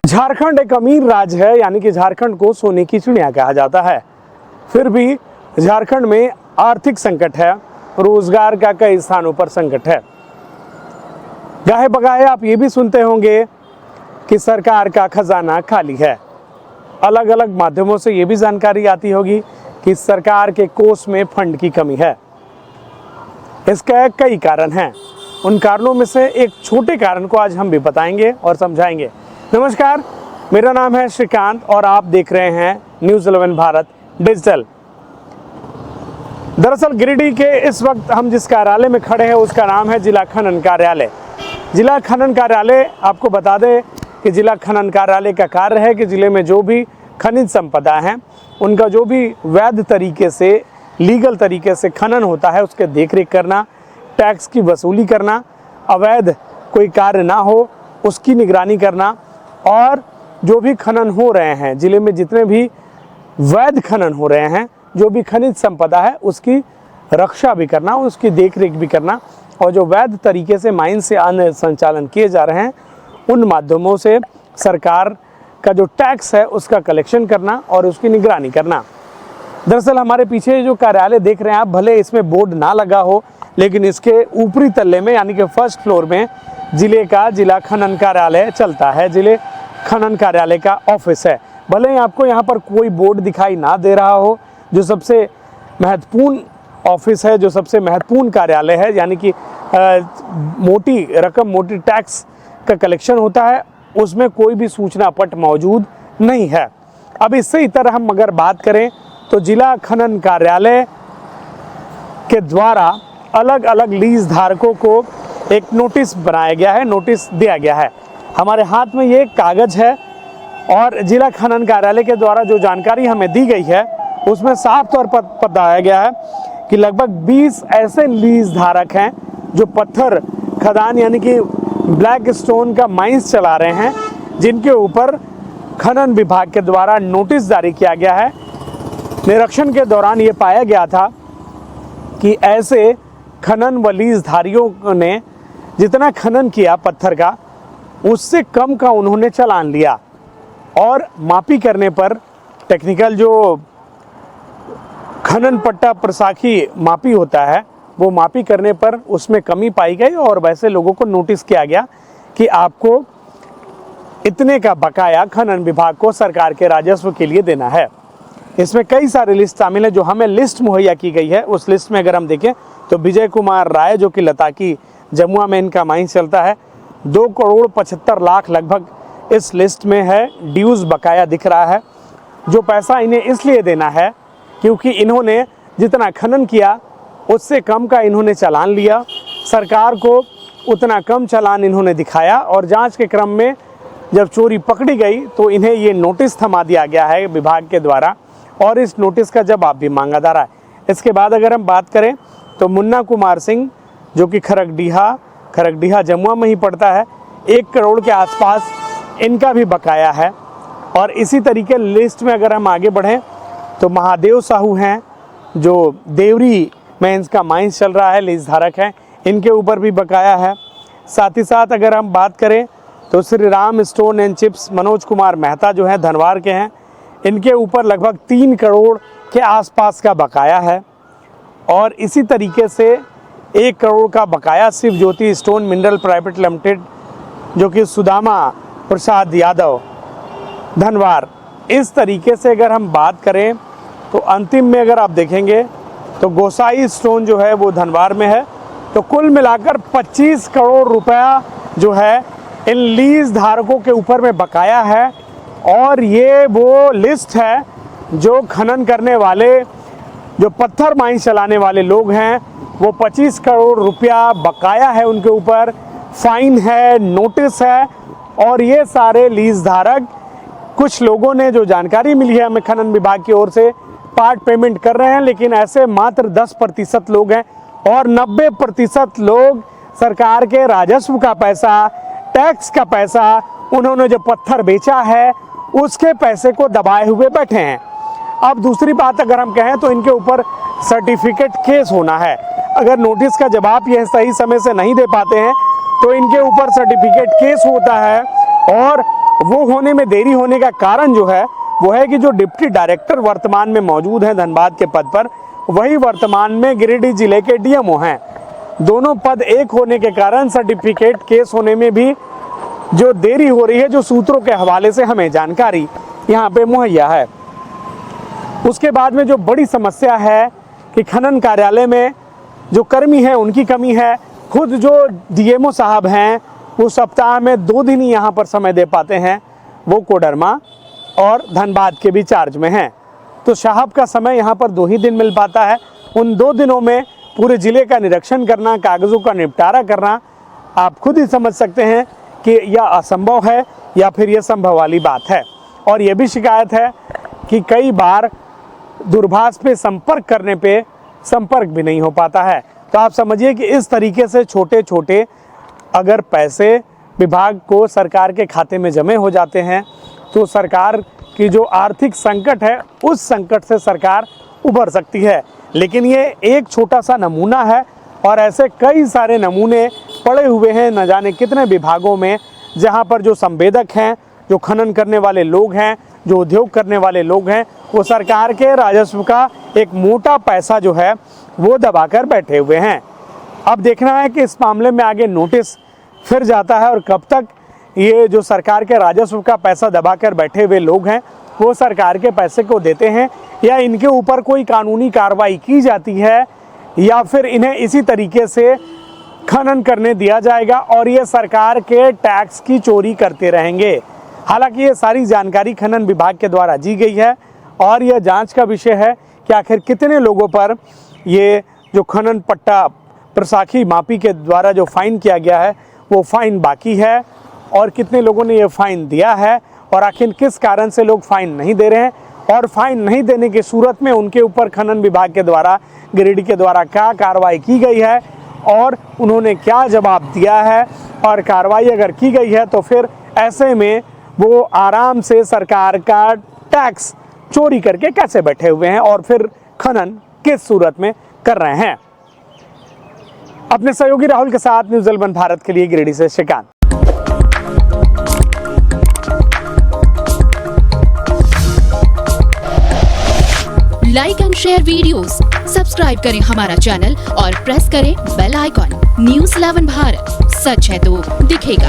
झारखंड एक अमीर राज्य है, यानी कि झारखंड को सोने की चिड़िया कहा जाता है। फिर भी झारखंड में आर्थिक संकट है, रोजगार का कई स्थानों पर संकट है। गाहे बगाहे आप ये भी सुनते होंगे कि सरकार का खजाना खाली है। अलग अलग माध्यमों से ये भी जानकारी आती होगी कि सरकार के कोष में फंड की कमी है। इसका कई कारण हैं। उन कारणों में से एक छोटे कारण को आज हम भी बताएंगे और समझाएंगे। नमस्कार, मेरा नाम है श्रीकांत और आप देख रहे हैं न्यूज़ 11 भारत डिजिटल। दरअसल गिरिडीह के इस वक्त हम जिस कार्यालय में खड़े हैं उसका नाम है जिला खनन कार्यालय। जिला खनन कार्यालय, आपको बता दें कि जिला खनन कार्यालय का कार्य है कि जिले में जो भी खनिज संपदा है उनका जो भी वैध तरीके से, लीगल तरीके से खनन होता है उसके देखरेख करना, टैक्स की वसूली करना, अवैध कोई कार्य ना हो उसकी निगरानी करना, और जो भी खनन हो रहे हैं जिले में, जितने भी वैध खनन हो रहे हैं, जो भी खनिज संपदा है उसकी रक्षा भी करना, उसकी देखरेख भी करना, और जो वैध तरीके से माइन से अन्य संचालन किए जा रहे हैं उन माध्यमों से सरकार का जो टैक्स है उसका कलेक्शन करना और उसकी निगरानी करना। दरअसल हमारे पीछे जो कार्यालय देख रहे हैं आप, भले इसमें बोर्ड ना लगा हो, लेकिन इसके ऊपरी तल्ले में यानी कि फर्स्ट फ्लोर में जिले का जिला खनन कार्यालय चलता है। जिले खनन कार्यालय का ऑफिस है। भले ही आपको यहाँ पर कोई बोर्ड दिखाई ना दे रहा हो, जो सबसे महत्वपूर्ण ऑफिस है, जो सबसे महत्वपूर्ण कार्यालय है, यानी कि मोटी रकम, मोटी टैक्स का कलेक्शन होता है, उसमें कोई भी सूचना पट मौजूद नहीं है। अब इससे इतर हम अगर बात करें तो जिला खनन कार्यालय के द्वारा अलग अलग लीज धारकों को एक नोटिस बनाया गया है, नोटिस दिया गया है। हमारे हाथ में ये कागज़ है और जिला खनन कार्यालय के द्वारा जो जानकारी हमें दी गई है उसमें साफ तौर पर बताया गया है कि लगभग 20 ऐसे लीज धारक हैं जो पत्थर खदान यानी कि ब्लैक स्टोन का माइंस चला रहे हैं, जिनके ऊपर खनन विभाग के द्वारा नोटिस जारी किया गया है। निरीक्षण के दौरान ये पाया गया था कि ऐसे खनन व लीजधारियों ने जितना खनन किया पत्थर का, उससे कम का उन्होंने चालान लिया, और मापी करने पर टेक्निकल जो खनन पट्टा प्रसाखी मापी होता है वो मापी करने पर उसमें कमी पाई गई, और वैसे लोगों को नोटिस किया गया कि आपको इतने का बकाया खनन विभाग को सरकार के राजस्व के लिए देना है। इसमें कई सारे लिस्ट शामिल है। जो हमें लिस्ट मुहैया की गई है उस लिस्ट में अगर हम देखें तो विजय कुमार राय, जो कि लताकी जमुआ में इनका माइंस चलता है, 2,75,00,000 लगभग इस लिस्ट में है। ड्यूज बकाया दिख रहा है। जो पैसा इन्हें इसलिए देना है क्योंकि इन्होंने जितना खनन किया उससे कम का इन्होंने चालान लिया, सरकार को उतना कम चालान इन्होंने दिखाया, और जांच के क्रम में जब चोरी पकड़ी गई तो इन्हें ये नोटिस थमा दिया गया है विभाग के द्वारा, और इस नोटिस का जवाब भी मांगा जा रहा है। इसके बाद अगर हम बात करें तो मुन्ना कुमार सिंह, जो कि खरगडीहा जमुआ में ही पड़ता है, 1 करोड़ के आसपास इनका भी बकाया है। और इसी तरीके लिस्ट में अगर हम आगे बढ़ें तो महादेव साहू हैं, जो देवरी में इनका माइंस चल रहा है, लीज धारक हैं, इनके ऊपर भी बकाया है। साथ ही साथ अगर हम बात करें तो Shri Ram stone and chips, Manoj Kumar Mehta जो हैं धनवार के हैं, इनके ऊपर लगभग 3 करोड़ के आसपास का बकाया है। और इसी तरीके से 1 करोड़ का बकाया शिव ज्योति स्टोन मिनरल प्राइवेट लिमिटेड, जो कि सुदामा प्रसाद यादव धनवार। इस तरीके से अगर हम बात करें तो अंतिम में अगर आप देखेंगे तो गोसाई स्टोन जो है वो धनवार में है। तो कुल मिलाकर 25 करोड़ रुपया जो है इन लीज धारकों के ऊपर में बकाया है। और ये वो लिस्ट है जो खनन करने वाले, जो पत्थर माइंस चलाने वाले लोग हैं, वो 25 करोड़ रुपया बकाया है उनके ऊपर, फाइन है, नोटिस है। और ये सारे लीज धारक, कुछ लोगों ने, जो जानकारी मिली है हमें खनन विभाग की ओर से, पार्ट पेमेंट कर रहे हैं, लेकिन ऐसे मात्र 10% लोग हैं, और 90% लोग सरकार के राजस्व का पैसा, टैक्स का पैसा, उन्होंने जो पत्थर बेचा है उसके पैसे को दबाए हुए बैठे हैं। अब दूसरी बात अगर हम कहें तो इनके ऊपर सर्टिफिकेट केस होना है। अगर नोटिस का जवाब यह सही समय से नहीं दे पाते हैं तो इनके ऊपर सर्टिफिकेट केस होता है, और वो होने में देरी होने का कारण जो है वो है कि जो डिप्टी डायरेक्टर वर्तमान में मौजूद हैं धनबाद के पद पर, वही वर्तमान में गिरिडीह जिले के डीएमओ हैं। दोनों पद एक होने के कारण सर्टिफिकेट केस होने में भी जो देरी हो रही है, जो सूत्रों के हवाले से हमें जानकारी यहाँ पे मुहैया है। उसके बाद में जो बड़ी समस्या है कि खनन कार्यालय में जो कर्मी है उनकी कमी है। खुद जो डीएमओ साहब हैं वो सप्ताह में 2 दिन ही यहाँ पर समय दे पाते हैं, वो कोडरमा और धनबाद के भी चार्ज में हैं। तो साहब का समय यहाँ पर 2 ही दिन मिल पाता है। उन 2 दिनों में पूरे ज़िले का निरीक्षण करना, कागज़ों का निपटारा करना, आप खुद ही समझ सकते हैं कि यह असंभव है या फिर यह संभव वाली बात है। और ये भी शिकायत है कि कई बार दूरभाष पे संपर्क करने पे संपर्क भी नहीं हो पाता है। तो आप समझिए कि इस तरीके से छोटे छोटे अगर पैसे विभाग को सरकार के खाते में जमे हो जाते हैं तो सरकार की जो आर्थिक संकट है उस संकट से सरकार उभर सकती है। लेकिन ये एक छोटा सा नमूना है और ऐसे कई सारे नमूने पड़े हुए हैं न जाने कितने विभागों में, जहाँ पर जो संवेदक हैं, जो खनन करने वाले लोग हैं, जो उद्योग करने वाले लोग हैं, वो सरकार के राजस्व का एक मोटा पैसा जो है वो दबाकर बैठे हुए हैं। अब देखना है कि इस मामले में आगे नोटिस फिर जाता है और कब तक ये जो सरकार के राजस्व का पैसा दबाकर बैठे हुए लोग हैं वो सरकार के पैसे को देते हैं, या इनके ऊपर कोई कानूनी कार्रवाई की जाती है, या फिर इन्हें इसी तरीके से खनन करने दिया जाएगा और ये सरकार के टैक्स की चोरी करते रहेंगे। हालांकि ये सारी जानकारी खनन विभाग के द्वारा दी गई है और यह जांच का विषय है कि आखिर कितने लोगों पर ये जो खनन पट्टा प्रसाखी मापी के द्वारा जो फाइन किया गया है वो फाइन बाकी है और कितने लोगों ने ये फाइन दिया है और आखिर किस कारण से लोग फाइन नहीं दे रहे हैं और फाइन नहीं देने की सूरत में उनके ऊपर खनन विभाग के द्वारा, गिरिडीह के द्वारा क्या कार्रवाई की गई है और उन्होंने क्या जवाब दिया है, और कार्रवाई अगर की गई है तो फिर ऐसे में वो आराम से सरकार का टैक्स चोरी करके कैसे बैठे हुए हैं और फिर खनन किस सूरत में कर रहे हैं। अपने सहयोगी राहुल के साथ न्यूज़ 11 भारत के लिए गिरिडीह से Shrikant. Like and share videos, subscribe करें हमारा चैनल और प्रेस करें बेल आइकॉन। न्यूज़ 11 भारत, सच है तो दिखेगा।